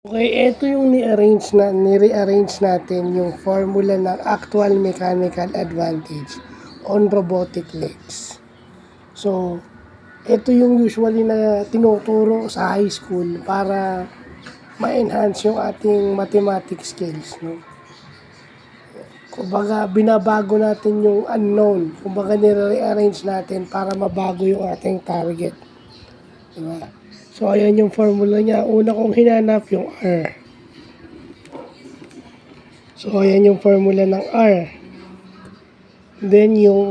Okay, ito yung ni-rearrange natin yung formula ng actual mechanical advantage on robotic legs. So, ito yung usually na tinuturo sa high school para ma-enhance yung ating mathematics skills, no? Kumbaga, binabago natin yung unknown. Kumbaga, nire-rearrange natin para mabago yung ating target. Diba? So, ayan yung formula niya. Una kong hinanap yung R. So, ayan yung formula ng R. Then, yung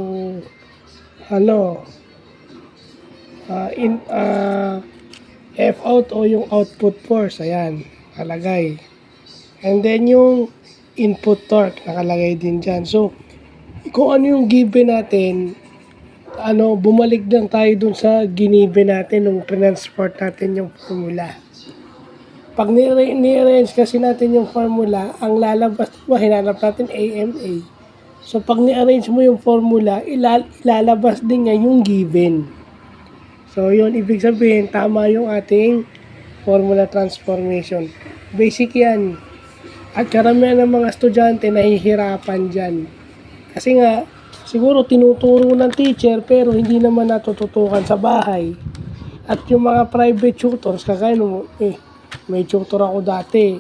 F out o yung output force. Ayan, nakalagay. And then, yung input torque, nakalagay din dyan. So, kung ano yung given natin, bumalik lang tayo dun sa giniven natin nung transport natin yung formula. Pag ni-arrange kasi natin yung formula, ang lalabas, hinanap natin AMA. So, pag ni-arrange mo yung formula, ilalabas din nga yung given. So, yun, ibig sabihin, tama yung ating formula transformation. Basic yan. At karamihan ng mga estudyante nahihirapan dyan. Kasi nga, siguro tinuturo ng teacher pero hindi naman natututukan sa bahay. At yung mga private tutors, kagaya may tutor ako dati.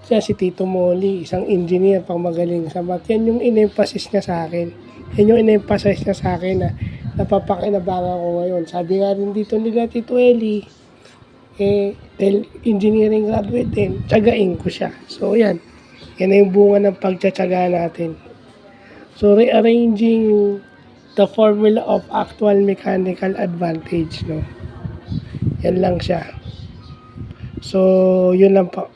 Siya si Tito Molly, isang engineer pang magaling sa math. Yan yung in-emphasize niya sa akin. Yan yung in-emphasize niya sa akin na napapakinabangan ko ngayon. Sabi nga rin dito nila Tito Eli, dahil engineering graduate din, tsagain ko siya. So yan, yan na yung bunga ng pagtsatsaga natin. So rearranging the formula of actual mechanical advantage, no? Yan lang siya. So, yun lang po.